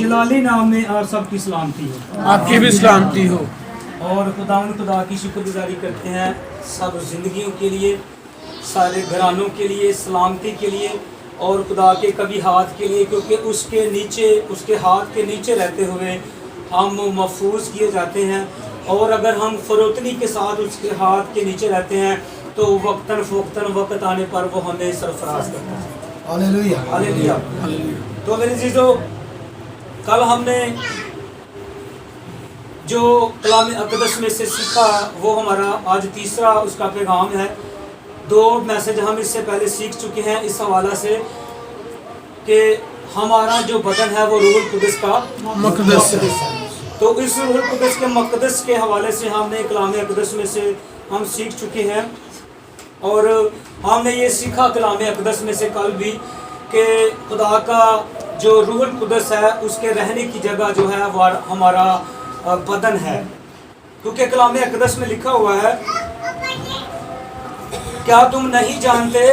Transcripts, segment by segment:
जलाली नाम में आप सबकी सलामती हो। आपकी भी सलामती हो। और खुदा की शुक्रगुजारी करते हैं सब जिंदगियों के लिए, सारे घरानों के लिए, सलामती के लिए और खुदा के कभी हाथ के लिए, क्योंकि उसके नीचे, उसके हाथ के नीचे रहते हुए हम महफूज किए जाते हैं। और अगर हम फरोतनी के साथ उसके हाथ के नीचे रहते हैं तो वक्तन फ़ोक्तन वक्त आने पर वो हमें सरफराज करता है। Hallelujah hallelujah. तो मेरे जीजो, कल हमने जो कलाम अक़दस में से सीखा वो हमारा आज तीसरा उसका पैगाम है। 2 मैसेज हम इससे पहले सीख चुके हैं इस हवाला से कि हमारा जो बदन है वो रूहुल कुद्स का मक़दस है। तो इस रूहुल कुद्स के मक़दस के हवाले से हमने कलाम अक़दस में से हम सीख चुके हैं। और हमने ये सीखा कलाम अक़दस में से कल भी कि खुदा का जो रूहुल कुद्स है उसके रहने की जगह जो है वो हमारा बदन है, क्योंकि कलाम अक़दस में लिखा हुआ है, क्या तुम नहीं जानते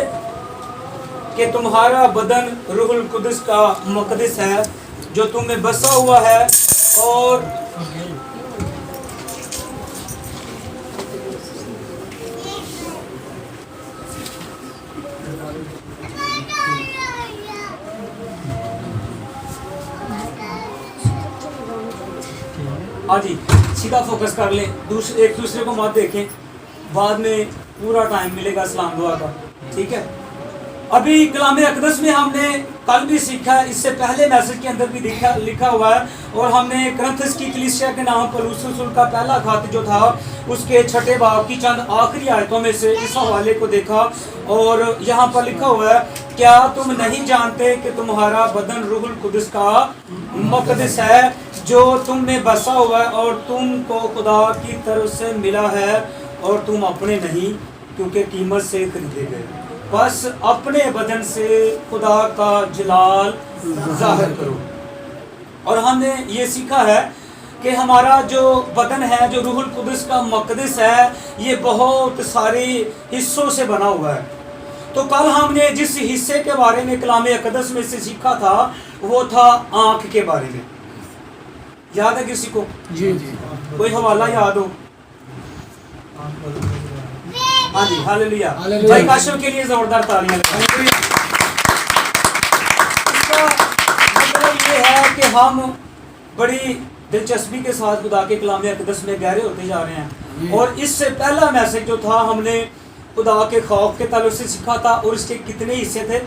कि तुम्हारा बदन रूहुल कुद्स का मक़दस है जो तुम में बसा हुआ है और हाँ जी, सीधा फोकस कर लें, एक दूसरे को मत देखें, बाद में पूरा टाइम मिलेगा सलाम दुआ का, ठीक है। अभी कलाम अक़दस में हमने कल भी सीखा है, इससे पहले मैसेज के अंदर भी लिखा हुआ है, और हमने करंथस की कलीसिया के नाम पौलुस रसूल का पहला खत जो था उसके 6 बाब की चंद आखिरी आयतों में से इस हवाले को देखा। और यहाँ पर लिखा हुआ है, क्या तुम नहीं जानते कि तुम्हारा बदन रूहुल कुद्स का मक़दस है जो तुम में बसा हुआ है और तुमको खुदा की तरफ से मिला है और तुम अपने नहीं क्योंकि कीमत से खरीदे गए। बस अपने बदन से खुदा का जलाल जाहिर करो। और हमने ये सीखा है कि हमारा जो बदन है, जो रूहुल कुद्स का मक़दस है, ये बहुत सारे हिस्सों से बना हुआ है। तो कल हमने जिस हिस्से के बारे में कलाम अक़दस में से सीखा था वो था आँख के बारे में। याद है किसी को? जी जी। कोई हवाला याद हो? हाँ जी, हालेलुया। हालेलुया। भाई काशिफ के लिए जोरदार तालियां लगाएं। इसका मतलब ये है कि हम बड़ी दिलचस्पी के साथ खुदा के कलाम अक़दस में गहरे होते जा रहे हैं। और इससे पहला मैसेज जो था हमने खुदा के खौफ के ताल्लुक से सीखा था, और इसके कितने हिस्से थे?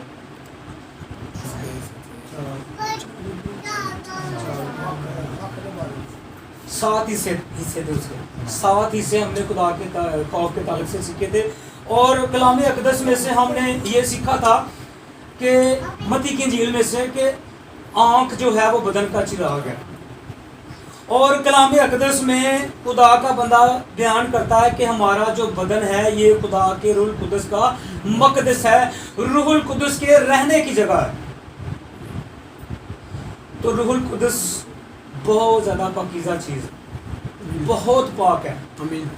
7 हिस्से थे उसके। 7 हिस्से हमने खुदा के खौफ के ताल्लुक से सीखे थे। और कलाम अक़दस में से हमने ये सीखा था कि मत्ती की इंजील में से कि आँख जो है वो बदन का चिराग है। और कलाम अक़दस में खुदा का बंदा बयान करता है कि हमारा जो बदन है ये खुदा के रूहुल कुद्स का मक़दस है, रूहुल कुद्स के रहने की जगह है। तो रूहुल कुद्स बहुत ज़्यादा पाकीज़ा चीज़ है, बहुत पाक है। आमीन।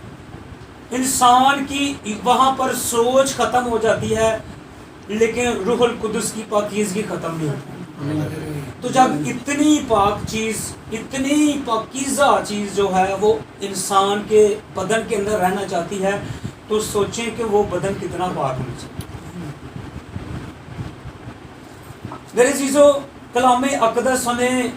इंसान की वहाँ पर सोच ख़त्म हो जाती है, लेकिन रूहुल कुद्स की पाकीज़गी ख़त्म नहीं होती। तो जब इतनी पाक चीज़, इतनी पाकीज़ा चीज़ जो है वो इंसान के बदन के अंदर रहना चाहती है, तो सोचें कि वो बदन कितना पाक होना चाहिए। मेरे चीज़ों, कलाम अक़दस हमें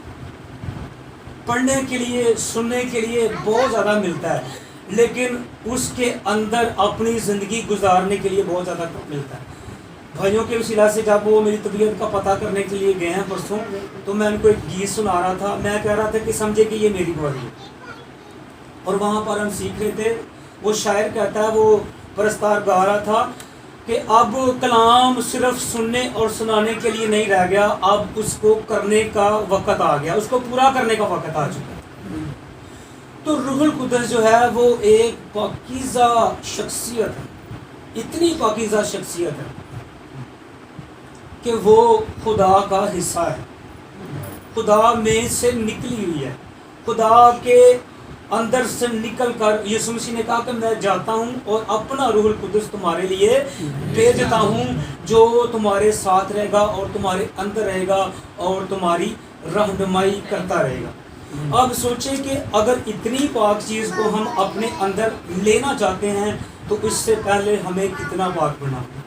पढ़ने के लिए, सुनने के लिए बहुत ज़्यादा मिलता है, लेकिन उसके अंदर अपनी ज़िंदगी गुजारने के लिए बहुत ज़्यादा कम मिलता है। भाइयों के वसीला से जब वो मेरी तबीयत का पता करने के लिए गए हैं परसों, तो मैं उनको एक गीत सुना रहा था। मैं कह रहा था कि समझे कि ये मेरी बारी है। और वहाँ पर हम सीख रहे थे, वो शायर कहता है, वो परस्तार गा रहा था कि अब कलाम सिर्फ सुनने और सुनाने के लिए नहीं रह गया, अब उसको करने का वक़्त आ गया, उसको पूरा करने का वक़्त आ चुका है। तो रूहुल कुद्स जो है वो एक पाकीज़ा शख्सियत है, इतनी पाकीज़ा शख्सियत है कि वो खुदा का हिस्सा है, खुदा में से निकली हुई है, खुदा के अंदर से निकल कर यीशु मसीह ने कहा कि मैं जाता हूँ और अपना रूहुल कुद्स तुम्हारे लिए भेजता हूँ, जो तुम्हारे साथ रहेगा और तुम्हारे अंदर रहेगा और तुम्हारी रहनुमाई करता रहेगा। अब सोचें कि अगर इतनी पाक चीज़ को हम अपने अंदर लेना चाहते हैं तो इससे पहले हमें कितना पाक बनना होगा।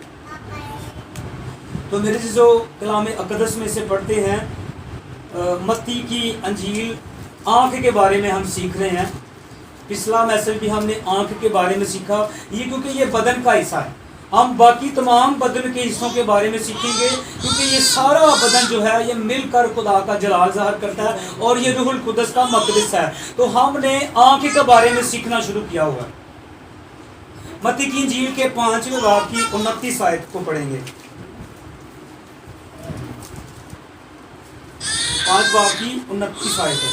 तो मेरे जो कलाम अक़दस में से पढ़ते हैं, मत्ती की अंजील आँख के बारे में हम सीख रहे हैं। पिछला मैसेज भी हमने आँख के बारे में सीखा, ये क्योंकि ये बदन का हिस्सा है। हम बाकी तमाम बदन के हिस्सों के बारे में सीखेंगे क्योंकि ये सारा बदन जो है ये मिलकर खुदा का जलाल ज़ाहिर करता है और ये रूहुल कुद्दस का मक़दस है। तो हमने आँख के बारे में सीखना शुरू किया हुआ है। मत्ती की इंजील के 5वें बाब की 29 आयत को पढ़ेंगे। 5 बाब की 29 आयत है।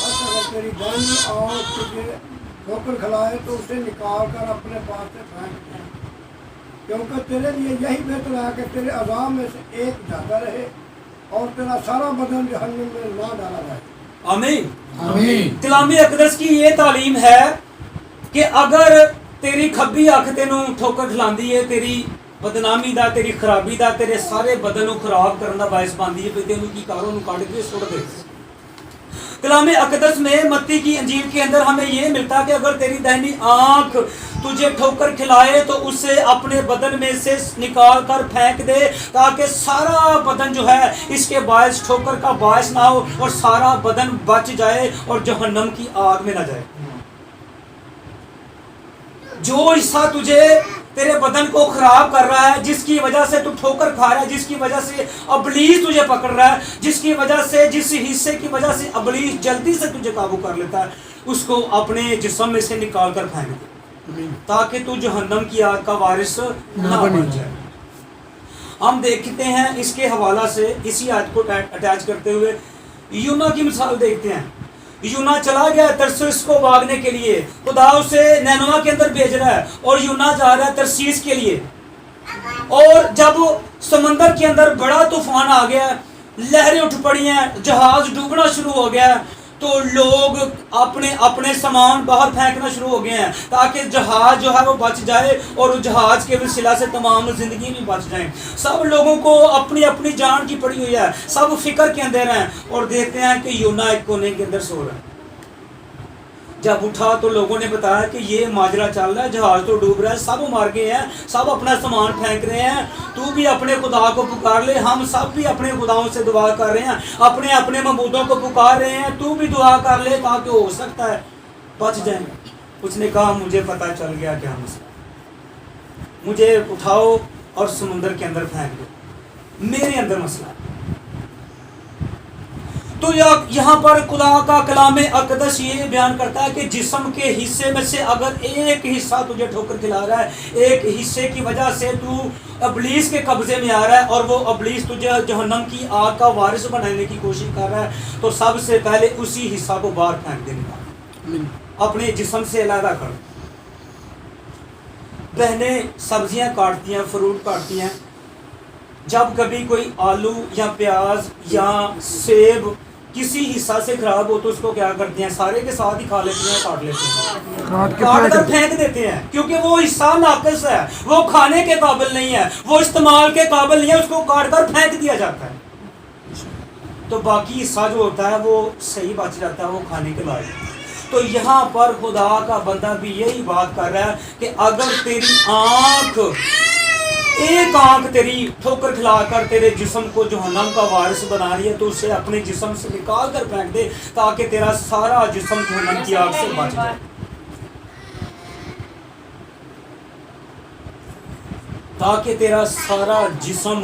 अगर तेरी दाहिनी आँख तुझे ठोकर खिलाए तो उसे निकाल कर अपने पास से फेंक दे, क्योंकि तेरे लिए यही बेहतर है कि तेरे अज़ाब में से एक जाता रहे और तेरा सारा बदन जहन्नम में ना डाला जाए। आमीन आमीन। कलाम अक़दस की ये तालीम है कि अगर तेरी खब्बी अख तेनू ठोकर खिलांदी है, तेरी बदनामी दा, तेरी खराबी दा, तेरे सारे बदन को खराब करने का बायस बनती है, फिर तेनू की कारो नू काट के सुट दे। कलाम अक़दस में मत्ती की अंजील के अंदर हमें ये मिलता है कि अगर तेरी दाहिनी आंख तुझे ठोकर खिलाए तो उसे अपने बदन में से निकाल कर फेंक दे, ताकि सारा बदन जो है इसके बायस ठोकर का बायस ना हो और सारा बदन बच जाए और जहन्नम की आग में ना जाए। जो हिस्सा तुझे तेरे बदन को खराब कर रहा है, जिसकी वजह से तू ठोकर खा रहा है, जिसकी वजह से अबलीस तुझे पकड़ रहा है, जिसकी वजह से, जिस हिस्से की वजह से अबलीस जल्दी से तुझे काबू कर लेता है, उसको अपने जिस्म में से निकाल कर फेंक दे, ताकि तू जहन्नम की आग का वारिस ना बन जाए। हम देखते हैं इसके हवाला से, इसी आयत को अटैच करते हुए यूना की मिसाल देखते हैं। यूना चला गया तरसीस को भागने के लिए, खुदा उसे नैनवा के अंदर भेज रहा है और यूना जा रहा है तरसीस के लिए। और जब समंदर के अंदर बड़ा तूफान आ गया, लहरें उठ पड़ी हैं, जहाज डूबना शुरू हो गया, तो लोग अपने अपने सामान बाहर फेंकना शुरू हो गए हैं ताकि जहाज जो है वो बच जाए और उस जहाज के वसीला से तमाम जिंदगी भी बच जाए। सब लोगों को अपनी अपनी जान की पड़ी हुई है, सब फिक्र के अंदर हैं और देखते हैं कि यूना एक कोने के अंदर सो रहा है। जब उठा तो लोगों ने बताया कि ये माजरा चल रहा है, जहाज तो डूब रहा है, सब मार गए हैं, सब अपना सामान फेंक रहे हैं, तू भी अपने खुदा को पुकार ले। हम सब भी अपने खुदाओं से दुआ कर रहे हैं, अपने अपने महबूदों को पुकार रहे हैं, तू भी दुआ कर ले ताकि हो सकता है बच जाए। उसने कहा मुझे पता चल गया क्या मसला, मुझे उठाओ और समुद्र के अंदर फेंक दो, मेरे अंदर मसला है। तो यहाँ पर खुदा का कलाम अक़दस ये बयान करता है कि जिस्म के हिस्से में से अगर एक हिस्सा तुझे ठोकर खिला रहा है, एक हिस्से की वजह से तू अबलीस के कब्जे में आ रहा है और वो अबलीस तुझे जहन्नम की आग का वारिस बनाने की कोशिश कर रहा है, तो सबसे पहले उसी हिस्सा को बाहर फेंक देने का, अपने जिस्म से अलग कर। बहनें सब्जियां काटती हैं, फ्रूट काटती हैं, जब कभी कोई आलू या प्याज या सेब किसी हिस्सा से खराब हो तो उसको क्या करते हैं, सारे के साथ ही खा लेते हैं, काट लेते हैं, काट कर फेंक देते हैं, क्योंकि वो हिस्सा नाक़िस है, वो खाने के काबिल नहीं है, वो इस्तेमाल के काबिल नहीं है, उसको काट कर फेंक दिया जाता है। तो बाकी हिस्सा जो होता है वो सही बच जाता है, वो खाने के लायक। तो यहाँ पर खुदा का बंदा भी यही बात कर रहा है कि अगर तेरी आँख, एक आंख तेरी ठोकर खिलाकर तेरे जिस्म को जहन्नम का वारिस बना रही है, तो उसे अपने जिस्म से निकाल कर फेंक दे ताकि तेरा सारा जिस्म जहन्नम की आग से बच जाए। ताकि तेरा सारा जिस्म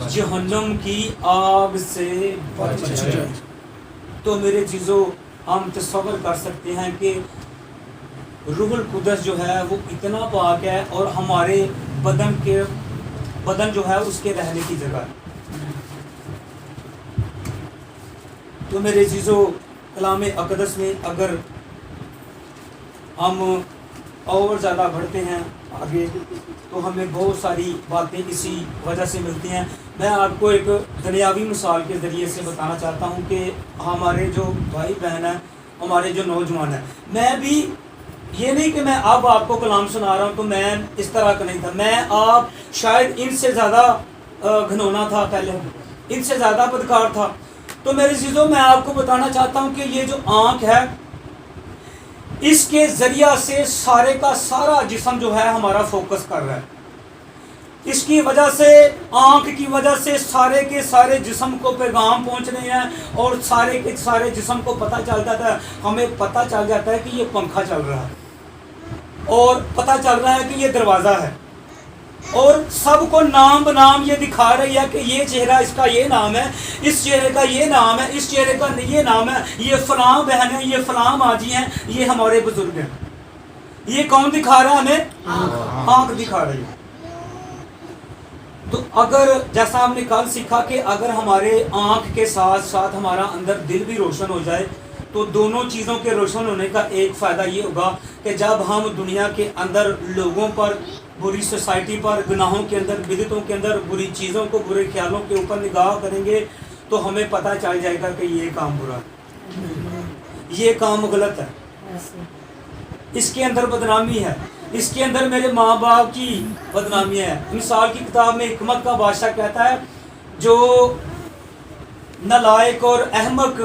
जहन्नम की आग से बच जाए। तो मेरे चीज़ों, हम तसव्वुर कर सकते हैं कि रूहुल कुद्दस जो है वो इतना पाक है और हमारे बदन जो है उसके रहने की जगह है। तो मेरे चीज़ों, कलाम अक़दस में अगर हम और ज़्यादा बढ़ते हैं आगे तो हमें बहुत सारी बातें इसी वजह से मिलती हैं। मैं आपको एक दुनियावी मिसाल के ज़रिए से बताना चाहता हूँ कि हमारे जो भाई बहन हैं, हमारे जो नौजवान हैं, मैं भी ये नहीं कि मैं अब आपको कलाम सुना रहा हूँ तो मैं इस तरह का नहीं था, मैं आप शायद इनसे ज़्यादा घिनौना था, पहले इनसे ज़्यादा बदकार था, تو میرے عزیزوں میں آپ کو بتانا چاہتا ہوں کہ یہ جو آنکھ ہے اس کے ذریعہ سے سارے کا سارا جسم جو ہے ہمارا فوکس کر رہا ہے. اس کی وجہ سے آنکھ کی وجہ سے سارے کے سارے جسم کو پیغام پہنچ رہے ہیں اور سارے کے سارے جسم کو پتہ چل جاتا ہے. ہمیں پتہ چل جاتا ہے کہ یہ پنکھا چل رہا ہے اور پتہ چل رہا ہے کہ یہ دروازہ ہے اور سب کو نام بنام یہ دکھا رہی ہے کہ یہ چہرہ اس کا یہ نام ہے, اس چہرے کا یہ نام ہے, اس چہرے کا یہ نام ہے, یہ فلاں بہن ہے, یہ فلاں ماجی ہیں, یہ ہمارے بزرگ ہیں. یہ کون دکھا رہا ہے ہمیں؟ آنکھ دکھا رہی ہے. تو اگر جیسا ہم نے کل سیکھا کہ اگر ہمارے آنکھ کے ساتھ ساتھ ہمارا اندر دل بھی روشن ہو جائے تو دونوں چیزوں کے روشن ہونے کا ایک فائدہ یہ ہوگا کہ جب ہم دنیا کے اندر لوگوں پر, بری سوسائٹی پر, گناہوں کے اندر, بدعتوں کے اندر, بری چیزوں کو, برے خیالوں کے اوپر نگاہ کریں گے تو ہمیں پتہ چل جائے گا کہ یہ کام برا ہے, یہ کام غلط ہے, اس کے اندر بدنامی ہے, اس کے اندر میرے ماں باپ کی بدنامی ہے. مثال کی کتاب میں حکمت کا بادشاہ کہتا ہے جو نالائق اور احمق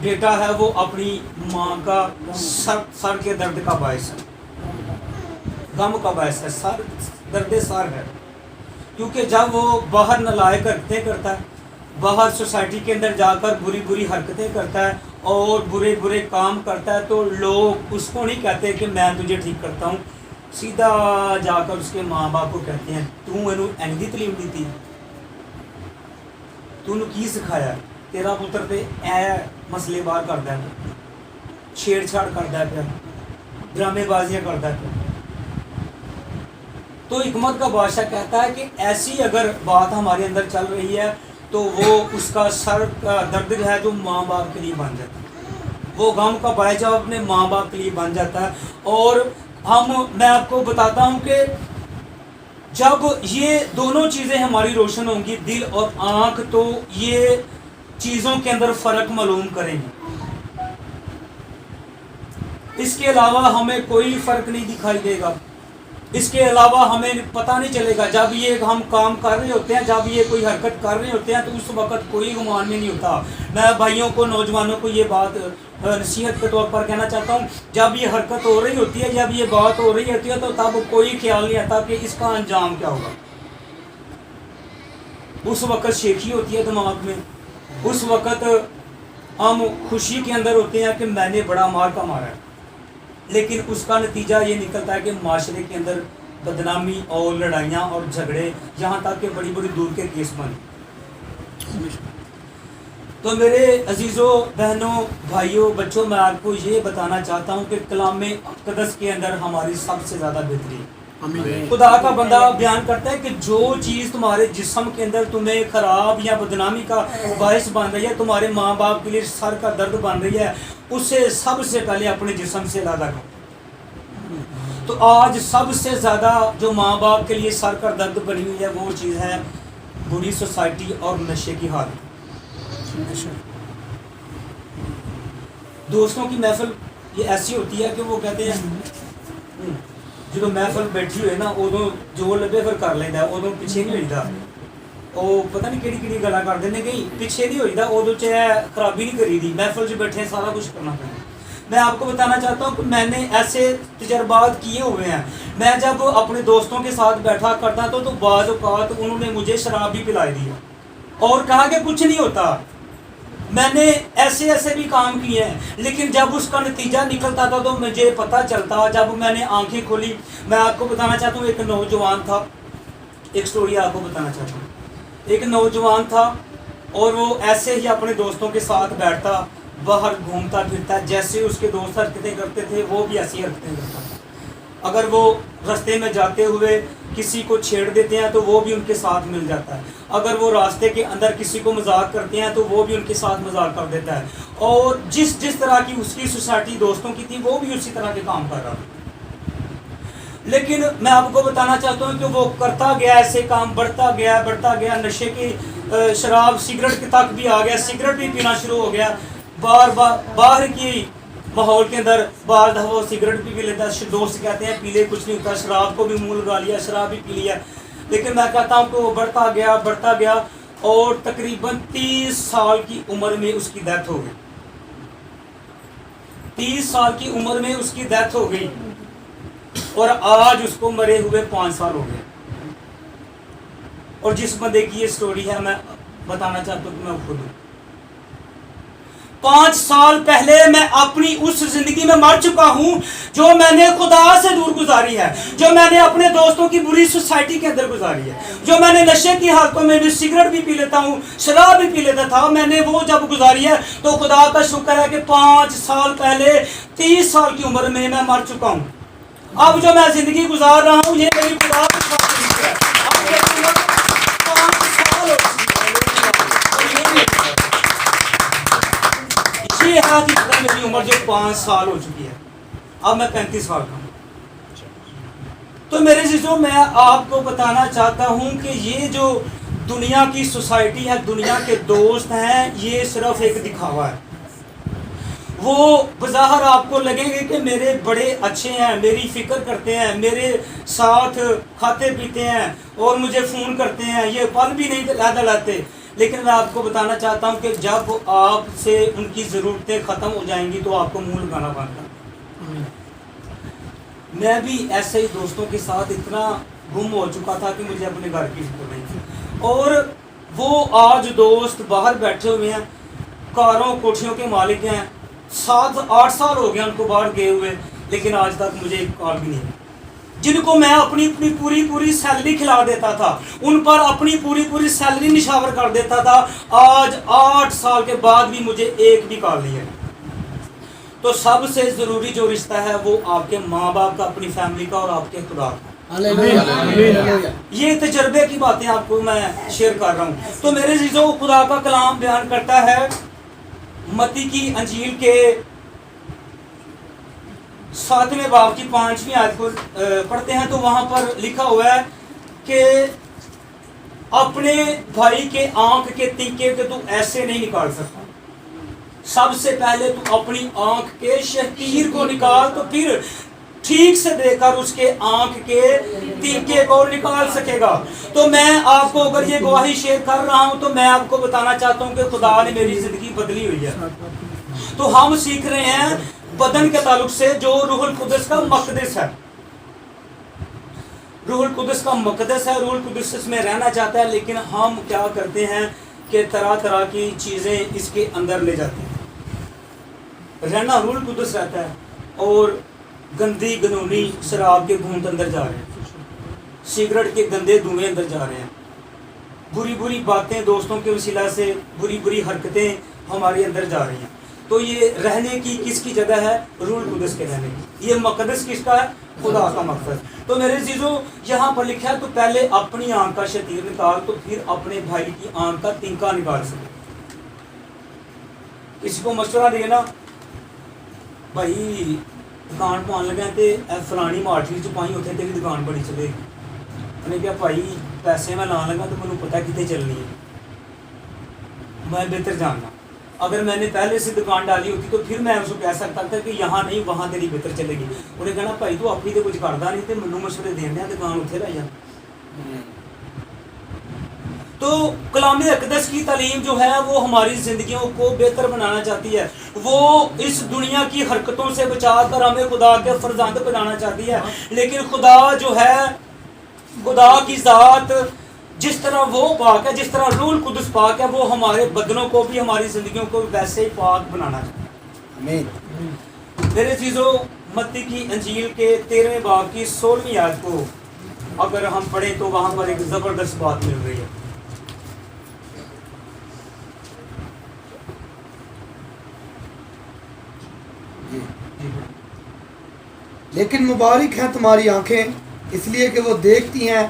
بیٹا ہے وہ اپنی ماں کا سر کے درد کا باعث ہے, غم کا باعث ہے, درد سر ہے. کیونکہ جب وہ باہر نالائق حرکتیں کرتا ہے, باہر سوسائٹی کے اندر جا کر بری بری حرکتیں کرتا ہے اور برے برے کام کرتا ہے تو لوگ اس کو نہیں کہتے کہ میں تجھے ٹھیک کرتا ہوں, سیدھا جا کر اس کے ماں باپ کو کہتے ہیں تو اینو اینی تعلیم دیتی, تو انہوں کی سکھایا, تیرا پتر تے اے مسئلے باہر کرتا ہے, چھیڑ چھاڑ کرتا ہے, ڈرامے بازیاں کرتا ہے. تو حکمت کا بادشاہ کہتا ہے کہ ایسی اگر بات ہمارے اندر چل رہی ہے تو وہ اس کا سر کا درد جو ہے جو ماں باپ کے لیے بن جاتا ہے, وہ غم کا باعث جو اپنے ماں باپ کے لیے بن جاتا ہے. اور میں آپ کو بتاتا ہوں کہ جب یہ دونوں چیزیں ہماری روشن ہوں گی, دل اور آنکھ, تو یہ چیزوں کے اندر فرق معلوم کریں گی. اس کے علاوہ ہمیں کوئی فرق نہیں دکھائی دے گا, اس کے علاوہ ہمیں پتہ نہیں چلے گا. جب یہ ہم کام کر رہے ہوتے ہیں, جب یہ کوئی حرکت کر رہے ہوتے ہیں تو اس وقت کوئی گمان میں نہیں ہوتا. میں بھائیوں کو, نوجوانوں کو یہ بات نصیحت کے طور پر کہنا چاہتا ہوں, جب یہ حرکت ہو رہی ہوتی ہے, جب یہ بات ہو رہی ہوتی ہے تو تب کوئی خیال نہیں آتا کہ اس کا انجام کیا ہوگا. اس وقت شیخی ہوتی ہے دماغ میں, اس وقت ہم خوشی کے اندر ہوتے ہیں کہ میں نے بڑا مار کا مارا ہے, لیکن اس کا نتیجہ یہ نکلتا ہے کہ معاشرے کے اندر بدنامی اور لڑائیاں اور جھگڑے, یہاں تک کہ بڑی بڑی دور کے کیس بنے. تو میرے عزیزوں, بہنوں, بھائیوں, بچوں, میں آپ کو یہ بتانا چاہتا ہوں کہ کلام مقدس کے اندر ہماری سب سے زیادہ بہتری ہے. خدا کا بندہ بیان کرتا ہے کہ جو چیز تمہارے جسم کے اندر تمہیں خراب یا بدنامی کا باعث بن رہی ہے, تمہارے ماں باپ کے لیے سر کا درد بن رہی ہے, اسے سب سے پہلے اپنے جسم سے علیحدہ کرو. تو آج سب سے زیادہ جو ماں باپ کے لیے سر کا درد بنی ہوئی ہے وہ چیز ہے بری سوسائٹی اور نشے کی حالت. دوستوں کی محفل یہ ایسی ہوتی ہے کہ وہ کہتے ہیں جو محفل بیٹھی ہوئے نا ادو جو لبے پھر کر لینا, ادو پیچھے نہیں ہوتا, وہ پتہ نہیں کہڑی کہڑی گلا کر دینے گئی, پیچھے نہیں ہوتا, ادو چاہے خرابی نہیں کری دی, محفل جو بیٹھے سارا کچھ کرنا پڑتا. میں آپ کو بتانا چاہتا ہوں کہ میں نے ایسے تجربات کیے ہوئے ہیں. میں جب اپنے دوستوں کے ساتھ بیٹھا کرتا تو بعض اوقات انہوں نے مجھے شراب بھی پلائی دی اور کہا کہ کچھ نہیں ہوتا. میں نے ایسے ایسے بھی کام کیے ہیں, لیکن جب اس کا نتیجہ نکلتا تھا تو مجھے پتہ چلتا. جب میں نے آنکھیں کھولی, میں آپ کو بتانا چاہتا ہوں, ایک نوجوان تھا, ایک سٹوری آپ کو بتانا چاہتا ہوں. ایک نوجوان تھا اور وہ ایسے ہی اپنے دوستوں کے ساتھ بیٹھتا, باہر گھومتا پھرتا, جیسے اس کے دوست حرکتیں کرتے تھے وہ بھی ایسی حرکتیں کرتا تھا. اگر وہ راستے میں جاتے ہوئے کسی کو چھیڑ دیتے ہیں تو وہ بھی ان کے ساتھ مل جاتا ہے. اگر وہ راستے کے اندر کسی کو مذاق کرتے ہیں تو وہ بھی ان کے ساتھ مذاق کر دیتا ہے. اور جس طرح کی اس کی سوسائٹی دوستوں کی تھی وہ بھی اسی طرح کے کام کر رہا تھا. لیکن میں آپ کو بتانا چاہتا ہوں کہ وہ کرتا گیا, ایسے کام بڑھتا گیا, نشے کی شراب سگریٹ تک بھی آ گیا, سگریٹ بھی پینا شروع ہو گیا. باہر کی ماحول کے اندر بعض دفعہ وہ سگریٹ بھی لیتا ہے, دوست کہتے ہیں پی لے کچھ نہیں ہوتا, شراب کو بھی منہ لگا لیا, شراب بھی پی لیا. لیکن میں کہتا ہوں کہ وہ بڑھتا گیا और तकरीबन 30 साल की उम्र में उसकी डेथ हो गई। 30 साल की उम्र में उसकी डेथ हो गई और आज उसको मरे हुए 5 साल हो गए। और जिस बंदे की ये स्टोरी है मैं बताना चाहता हूँ कि मैं खुद हूँ। 5 साल पहले मैं अपनी उस जिंदगी में मर चुका हूं जो मैंने खुदा से दूर गुजारी है, जो मैंने अपने दोस्तों की बुरी सोसाइटी के अंदर गुजारी है, जो मैंने नशे की हालतों में भी सिगरेट भी पी लेता हूं, शराब भी पी लेता था, मैंने वो जब गुजारी है तो खुदा का शुक्र है कि 5 साल पहले 30 साल की उम्र में मैं मर चुका हूं। अब जो मैं जिंदगी गुजार रहा हूं ये मेरी खुदा की शादी है। अब मेरी उम्र 5 साल हो चुकी है। ये है कि मेरी उम्र जो 5 साल हो चुकी है, अब मैं 35 साल का हूँ। तो मेरे चीज़ों मैं आपको बताना चाहता हूँ कि ये जो दुनिया की सोसाइटी है, दुनिया के दोस्त हैं, ये सिर्फ एक दिखावा है। वो बज़ाहिर आपको लगेंगे कि मेरे बड़े अच्छे हैं, मेरी फिक्र करते हैं, मेरे साथ खाते पीते हैं और मुझे फ़ोन करते हैं, ये पल भी नहीं लाते। लेकिन मैं आपको बताना चाहता हूं कि जब आपसे उनकी ज़रूरतें ख़त्म हो जाएंगी तो आपको मुंह लगाना पड़ता। मैं भी ऐसे ही दोस्तों के साथ इतना गुम हो चुका था कि मुझे अपने घर की फिक्र नहीं थी। और वो आज दोस्त बाहर बैठे हुए हैं, कारों कोठियों के मालिक हैं, 7-8 साल हो गए उनको बाहर गए हुए, लेकिन आज तक मुझे एक कॉल भी नहीं है। जिनको मैं अपनी पूरी सैलरी खिला देता था, उन पर अपनी पूरी सैलरी निशावर कर देता था, आज 8 साल के बाद भी मुझे एक भी कॉल नहीं है। तो सबसे ज़रूरी जो रिश्ता है वो आपके माँ बाप का, अपनी फैमिली का और आपके खुदा का। ये तजर्बे की बातें आपको मैं शेयर कर रहा हूँ। तो मेरे चीज़ों खुदा का कलाम बयान करता है, मत्ती की अंजील के 7वें बाब की 5वीं आयत को पढ़ते हैं तो वहां पर लिखा हुआ है कि अपने भाई के आंख के तिनके को तू ऐसे नहीं निकाल सकता, सबसे पहले तू अपनी आंख के शकीर को निकाल, तो फिर ठीक से देखकर उसके आंख के तिनके को निकाल सकेगा। तो मैं आपको अगर ये गवाही शेयर कर रहा हूं तो मैं आपको बताना चाहता हूं कि खुदा ने मेरी जिंदगी बदली हुई है। तो हम सीख रहे हैं बदन के ताल्लुक से जो रूहुल कुदस का मकदस है, रूहुल कुदस का मकदस है, रूहुल कुदस इसमें रहना चाहता है, लेकिन हम क्या करते हैं कि तरह तरह की चीज़ें इसके अंदर ले जाते हैं। रहना रूहुल कुदस रहता है और गंदी गनूनी शराब के घूंट अंदर जा रहे हैं, सिगरेट के गंदे धुएं अंदर जा रहे हैं, बुरी बातें दोस्तों के वसीला से बुरी हरकतें हमारे अंदर जा रही हैं। तो ये रहने की किसकी जगह है? रूहुल कुदस के रहने की। ये मकदस किसका है? खुदा का मकदस। तो मेरे चीज़ों यहाँ पर लिखा है तो पहले अपनी आंख का शतीर निकाल तो फिर अपने भाई की आंख का तिनका निकाल सके। किसी को मशवरा देना, भाई दुकान पान लगे तो फलानी मार्ठी च पाई उठे तेरी दुकान बड़ी चलेगी। उन्हें क्या भाई पैसे मैं लाने लगा तो मैंने पता कितने चलनी है, मैं बेहतर जानना। अगर मैंने पहले से दुकान डाली होती तो फिर मैं उसको कह सकता था कि यहाँ नहीं वहाँ तेरी बेहतर चलेगी। उन्हें कहना भाई तू अपनी तो कुछ करता नहीं तो मैनू मशवरे देने दुकान उत्थे लाई जा। तो कलाम अक़दस की तालीम जो है वो हमारी ज़िंदगियों को बेहतर बनाना चाहती है। वो इस दुनिया की हरकतों से बचा कर हमें खुदा के फरजांद बनाना चाहती है। लेकिन खुदा जो है, खुदा की ज़ात जिस तरह वो पाक है, जिस तरह रूहुल कुदस पाक है, वो हमारे बदनों को भी, हमारी ज़िंदगियों को वैसे ही पाक बनाना चाहता है। आमीन। मेरे चीज़ों मत्ती की अंजील के 13वें बाब की 16वीं आयत को अगर हम पढ़ें तो वहाँ पर एक ज़बरदस्त बात मिल रही है। लेकिन मुबारक हैं तुम्हारी आंखें इसलिए कि वो देखती हैं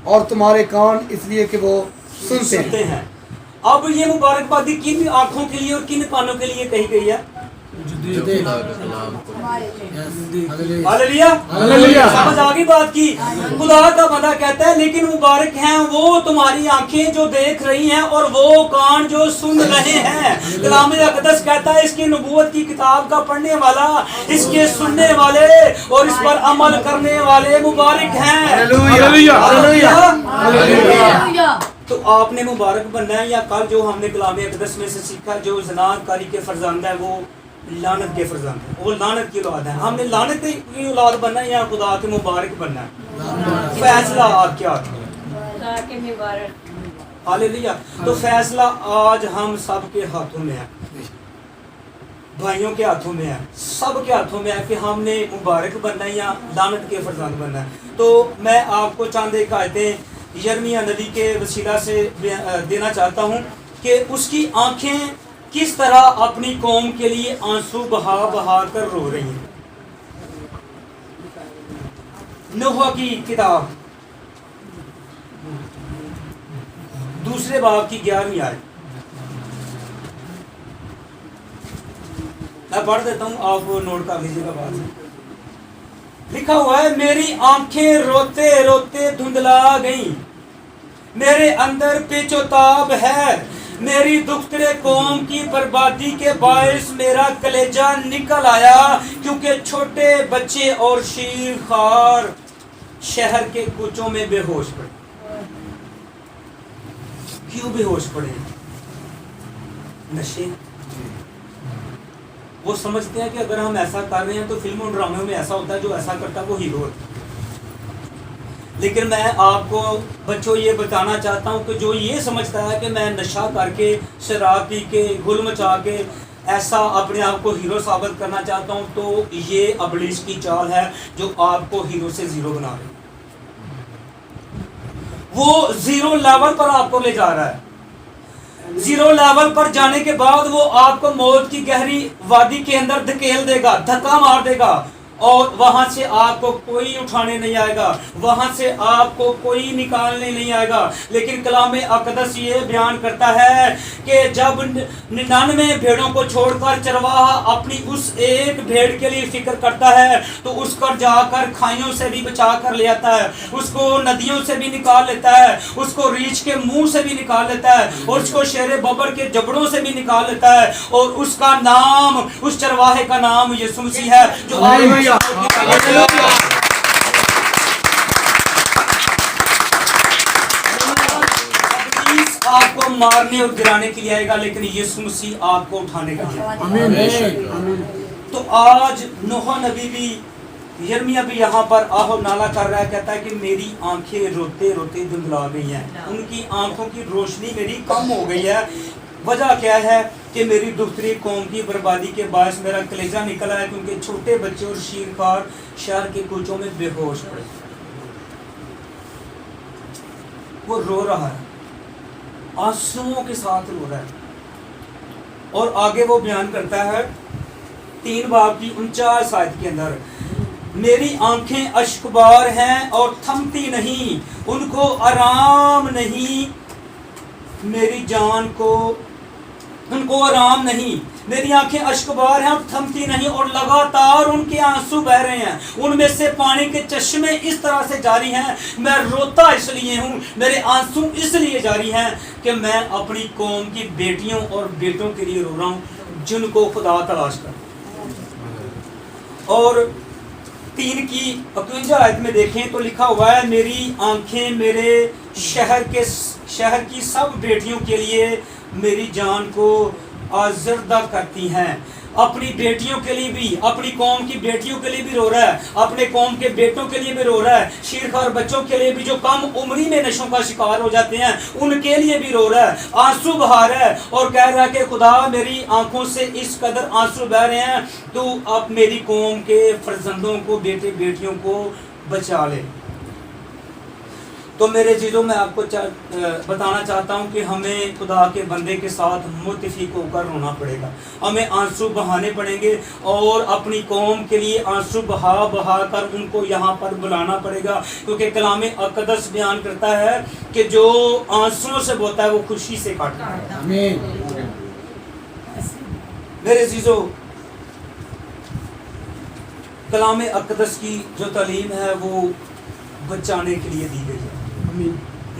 और तुम्हारे कान इसलिए कि वो सुनते हैं। अब ये मुबारकबादी किन आंखों के लिए और किन कानों के लिए कही गई है? Hallelujah, hallelujah. समझ आ गई बात की? खुदा का बंदा कहता है लेकिन मुबारक हैं वो तुम्हारी आंखें जो देख रही हैं और वो कान जो सुन रहे हैं। कलाम अक़दस कहता है इसकी नबूवत की किताब का पढ़ने वाला, इसके सुनने वाले और इस पर अमल करने वाले मुबारक हैं। Hallelujah, hallelujah, hallelujah. तो आपने मुबारक बनना है, या कल जो हमने कलाम अक़दस में से सीखा, जो ज़नाकारी के फर्जंद है वो लानत के फर्जंद है, वो लानत की औलाद है। हमने लानत की औलाद बनना है या खुदा के मुबारक बनना है? फैसला आपके हाथ में। हालेलुया। तो फैसला आज हम सब के हाथों में है, भाइयों के हाथों में है, सब के हाथों में है कि हमने मुबारक बनना है या लानत के फर्जंद बनना है। तो मैं आपको चंद एक आयतें यिर्मयाह नबी के वसीला से देना चाहता हूँ कि उसकी आंखें किस तरह अपनी कौम के लिए आंसू बहा बहा कर रो रही हैं। नूह की किताब 2 बाब की 11वीं आयत मैं पढ़ देता हूँ, आप नोट कर लीजिएगा बाद में। लिखा हुआ है, मेरी आंखें रोते रोते धुंधला गईं, मेरे अंदर पेचोताब है, मेरी दुख्तरे कौम की बर्बादी के बायस मेरा कलेजा निकल आया, क्योंकि छोटे बच्चे और शीरखार शहर के कूचों में बेहोश पड़े। क्यों बेहोश पड़े? नशे। वो समझते हैं कि अगर हम ऐसा कर रहे हैं तो फिल्मों और ड्रामों में ऐसा होता है, जो ऐसा करता है वो हीरो होता है। लेकिन मैं आपको बच्चों ये बताना चाहता हूँ कि जो ये समझता है कि मैं नशा करके, शराब पी के, गुल मचा के ऐसा अपने आप को हीरो साबित करना चाहता हूँ, तो ये इब्लीस की चाल है जो आपको हीरो से जीरो बना रही है। वो जीरो लेवल पर आपको ले जा रहा है। जीरो लेवल पर जाने के बाद वो आपको मौत की गहरी वादी के अंदर धकेल देगा, धक्का मार देगा, और वहां से आपको कोई उठाने नहीं आएगा, वहां से आपको कोई निकालने नहीं आएगा। लेकिन कलाम अक़दस ये बयान करता है कि जब 99 भेड़ों को छोड़कर चरवाहा अपनी उस एक भेड़ के लिए फिक्र करता है, तो उसको जाकर खाइयों से भी बचा कर ले आता है, उसको नदियों से भी निकाल लेता है, उसको रीछ के मुंह से भी निकाल लेता है, और उसको शेर बबर के जबड़ों से भी निकाल लेता है। और उसका नाम, उस चरवाहे का नाम यीशु मसीह है, जो आपको मारने और गिराने के लिए आएगा, लेकिन यीशु मसीह आपको उठाने का है। तो आज नूह नबी भी, यिर्मयाह भी यहाँ पर आहो नाला कर रहा है, कहता है कि मेरी आंखें रोते रोते धुंधला गई हैं, उनकी आंखों की रोशनी मेरी कम हो गई है। वजह क्या है कि मेरी दूसरी कौम की बर्बादी के बायस मेरा कलेजा निकला है, क्योंकि छोटे बच्चे और शीरखार शहर के कूचों में बेहोश पड़े। वो रो रहा है, आंसुओं के साथ रो रहा है। और आगे वो बयान करता है 3 बाब की 49 आयत के अंदर, मेरी आंखें अश्कबार हैं और थमती नहीं, उनको आराम नहीं, मेरी जान को उनको आराम नहीं, मेरी आंखें अश्कबार हैं और थमती नहीं, और लगातार उनके आंसू बह रहे हैं, उनमें से पानी के चश्मे इस तरह से जारी हैं। मैं रोता इसलिए हूँ, मेरे आंसू इसलिए जारी हैं कि मैं अपनी कौम की बेटियों और बेटों के लिए रो रहा हूँ, जिनको खुदा तलाश कर। और 3 की 51 आयत में देखें तो लिखा हुआ है, मेरी आंखें मेरे शहर की सब बेटियों के लिए मेरी जान को आज़र्दा करती हैं। अपनी बेटियों के लिए भी, अपनी कौम की बेटियों के लिए भी रो रहा है, अपने कौम के बेटों के लिए भी रो रहा है, शीरखार बच्चों के लिए भी जो कम उम्री में नशों का शिकार हो जाते हैं उनके लिए भी रो रहा है, आंसू बहा रहा है, और कह रहा है कि खुदा मेरी आंखों से इस कदर आंसू बह रहे हैं, तो अब मेरी कौम के फर्जंदों को, बेटे बेटियों को बचा ले। तो मेरे चीज़ों में आपको बताना चाहता हूँ कि हमें खुदा के बंदे के साथ मुत्तफिक होकर रोना पड़ेगा, हमें आंसू बहाने पड़ेंगे, और अपनी कौम के लिए आंसू बहा बहा कर उनको यहाँ पर बुलाना पड़ेगा, क्योंकि कलाम अक़दस बयान करता है कि जो आंसुओं से बोता है वो खुशी से काटता है। मेरे चीज़ों, कलाम अक़दस की जो तालीम है वो बचाने के लिए दी गई है,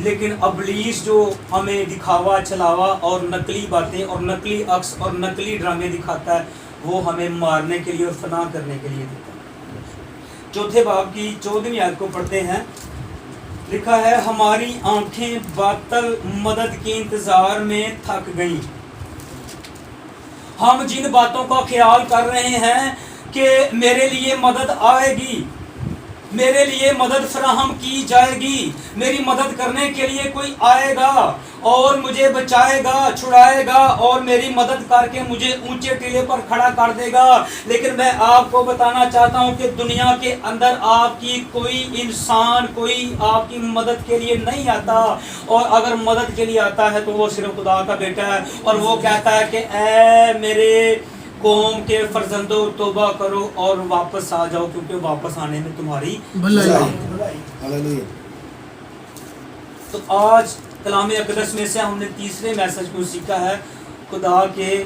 लेकिन इब्लीस जो हमें दिखावा, छलावा और नकली बातें और नकली अक्स और नकली ड्रामे दिखाता है, वो हमें मारने के लिए और फना करने के लिए देता है। 4 बाब की 14वीं आयत को पढ़ते हैं। लिखा है हमारी आंखें बातल मदद के इंतजार में थक गईं। हम जिन बातों का ख्याल कर रहे हैं कि मेरे लिए मदद आएगी, मेरे लिए मदद फराहम की जाएगी, मेरी मदद करने के लिए कोई आएगा और मुझे बचाएगा, छुड़ाएगा और मेरी मदद करके मुझे ऊंचे टीले पर खड़ा कर देगा। लेकिन मैं आपको बताना चाहता हूं कि दुनिया के अंदर आपकी कोई इंसान कोई आपकी मदद के लिए नहीं आता, और अगर मदद के लिए आता है तो वो सिर्फ खुदा का बेटा है, और वो कहता है कि ऐ मेरे कौम के फर्जंदो तौबा करो और वापस आ जाओ, क्योंकि वापस आने में तुम्हारी भलाई है। हालेलुया। तो आज कलाम अक़दस में से हमने तीसरे मैसेज को सीखा है, खुदा के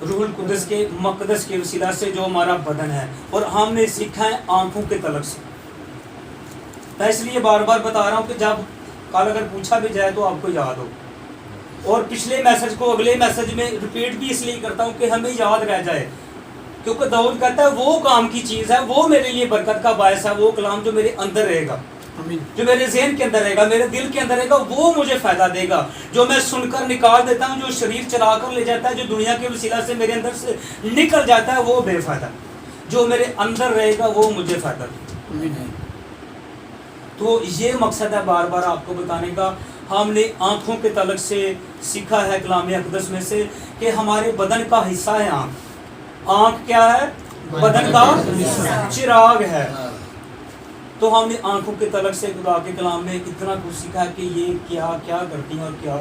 रूहुल कुद्दस के मक़दस के वसीला से जो हमारा बदन है, और हमने सीखा है आंखों के तलक से। मैं इसलिए बार बार बता रहा हूँ कि जब कल अगर पूछा भी जाए तो आपको याद हो, और पिछले मैसेज को अगले मैसेज में रिपीट भी इसलिए करता हूँ कि हमें याद रह जाए, क्योंकि दाऊद कहता है वो काम की चीज़ है, वो मेरे लिए बरकत का बायस है, वो कलाम जो मेरे अंदर रहेगा, जो मेरे ज़हन के अंदर रहेगा, मेरे दिल के अंदर रहेगा, वो मुझे फ़ायदा देगा। जो मैं सुनकर निकाल देता हूँ, जो शरीर चला कर ले जाता है, जो दुनिया के वसीला से मेरे अंदर से निकल जाता है, वो बेफ़ायदा। जो मेरे अंदर रहेगा वो मुझे फ़ायदा देगा। तो ये मकसद है बार बार आपको बताने का। हमने आँखों के तलक से सीखा है कलाम अक़दस में से कि हमारे बदन का हिस्सा है आँख। आँख क्या है? बदन का चिराग है। तो हमने आंखों के तलक से खुदा के कलाम में इतना कुछ सीखा है कि ये क्या क्या करती हैं और क्या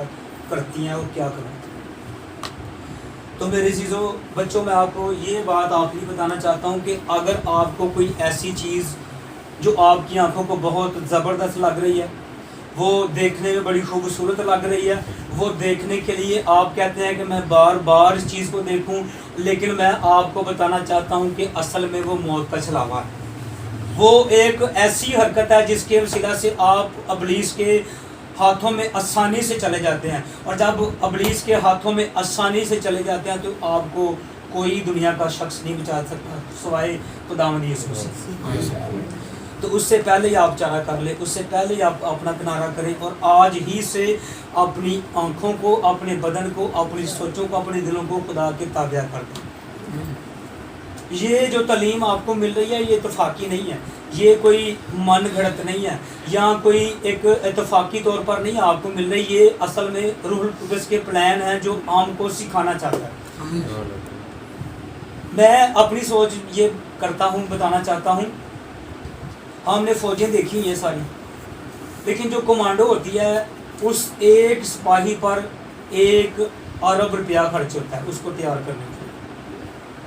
करती हैं और क्या करती। तो मेरे चीज़ों बच्चों, मैं आपको ये बात आखिरी बताना चाहता हूँ कि अगर आपको कोई ऐसी चीज़ जो आपकी आंखों को बहुत ज़बरदस्त लग रही है, वो देखने में बड़ी खूबसूरत लग रही है, वो देखने के लिए आप कहते हैं कि मैं बार बार इस चीज़ को देखूं, लेकिन मैं आपको बताना चाहता हूं कि असल में वो मौत का छलावा है। वो एक ऐसी हरकत है जिसके वसीला से आप अबलीस के हाथों में आसानी से चले जाते हैं, और जब अबलीस के हाथों में आसानी से चले जाते हैं तो आपको कोई दुनिया का शख्स नहीं बचा सकता सिवाय खुदावंद यीशु मसीह। तो उससे पहले ही आप चारा कर ले, उससे पहले ही आप अपना किनारा करें, और आज ही से अपनी आँखों को, अपने बदन को, अपनी सोचों को, अपने दिलों को खुदा के ताबिया कर दें। ये जो तालीम आपको मिल रही है ये इत्तफाकी नहीं है, ये कोई मन घड़त नहीं है, या कोई एक इत्तफाकी तौर पर नहीं आपको मिल रही, ये असल में रूहुल कुद्दस के प्लान है जो हमको सिखाना चाहता है। मैं अपनी सोच ये करता हूँ, बताना चाहता हूँ। हमने फौजें देखी ये सारी, लेकिन जो कमांडो होती है उस एक सिपाही पर 1 अरब रुपया खर्च होता है उसको तैयार करने के लिए।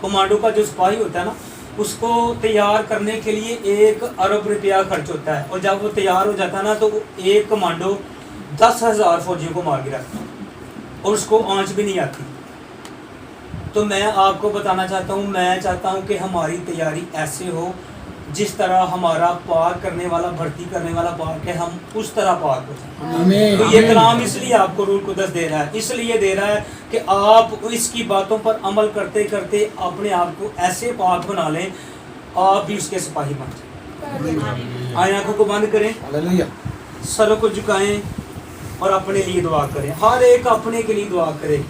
कमांडो का जो सिपाही होता है ना, उसको तैयार करने के लिए 1 अरब रुपया खर्च होता है, और जब वो तैयार हो जाता है ना तो एक कमांडो 10,000 फौजियों को मार गिरा और उसको आँच भी नहीं आती। तो मैं आपको बताना चाहता हूँ, मैं चाहता हूँ कि हमारी तैयारी ऐसे हो जिस तरह हमारा पार करने वाला, भर्ती करने वाला पाक है, हम उस तरह पाक हो जाए। तो ये कलाम इसलिए आपको रूहुल कुद्दस दे रहा है, इसलिए दे रहा है कि आप इसकी बातों पर अमल करते करते अपने आप को ऐसे पाक बना लें, आप भी उसके सिपाही बन जाए। आए आंखों को बंद करें, सरों को झुकाएं और अपने लिए दुआ करें। हर एक अपने के लिए दुआ करें,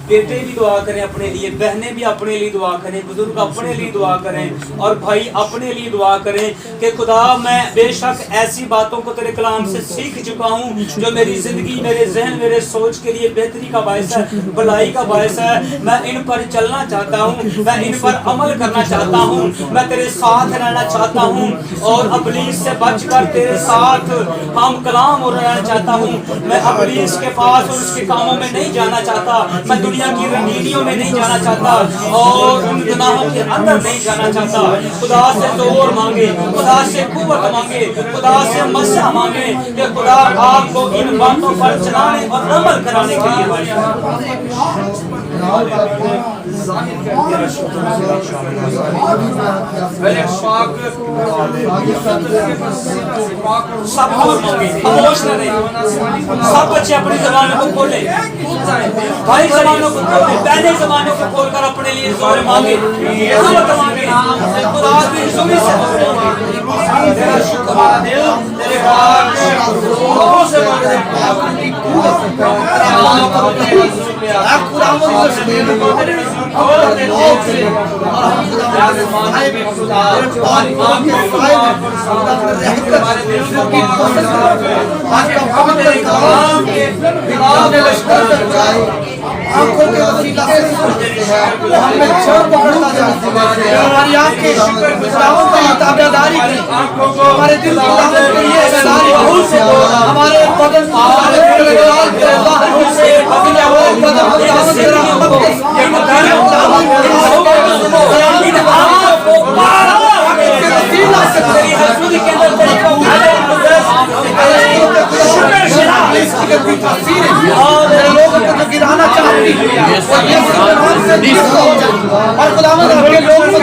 बेटे भी दुआ करें अपने लिए, बहनें भी अपने लिए दुआ करें, बुजुर्ग अपने लिए दुआ करें, और भाई अपने लिए दुआ करें कि खुदा मैं बेशक ऐसी बातों को तेरे कलाम से सीख चुका हूँ जो मेरी ज़िंदगी, मेरे जहन, मेरे सोच के लिए बेहतरी का बायस है, भलाई का बायस है। मैं इन पर चलना चाहता हूँ, मैं इन पर अमल करना चाहता हूँ, मैं तेरे साथ रहना चाहता हूँ, और अबलीस से बचकर तेरे साथ हम कलाम और रहना चाहता हूँ। मैं अबलीस के पास और उसके कामों में नहीं जाना चाहता, मैं दुनिया की रणनीतियों में नहीं जाना चाहता, और उन गुनाहों के अंदर नहीं जाना चाहता। खुदा से जोर मांगे, खुदा से कुव्वत मांगे, खुदा से मसा मांगे कि खुदा आपको इन बातों पर चलाने और अमल कराने के लिए सब मांगे, खामोश न रहें। सब बच्चे अपनी ज़बानों को खोलें, भाई ज़बानों को खोलें, पहले ज़बानों को खोलकर अपने लिए जोर मांगे, कुव्वत मांगे, खुदा की ज़ुबान से मांगे। तेरा शुक्र दिल तेरे पाक آنکھوں کے وسیلہ سے وہ ہمیں چھوڑ پکڑتا جاتا ہے. ہماری آنکھیں خداوند کی تابعداری کی, ہمارے دل خداوند کے لیے بیداری کی, ہمارے بدن ہمارے خداوند کے اللہ سے اپنے بدن خداوند کی رحمت کے لوگوں کو جو گرانا چاہتی ہے اور خداوند اپنے لوگوں کو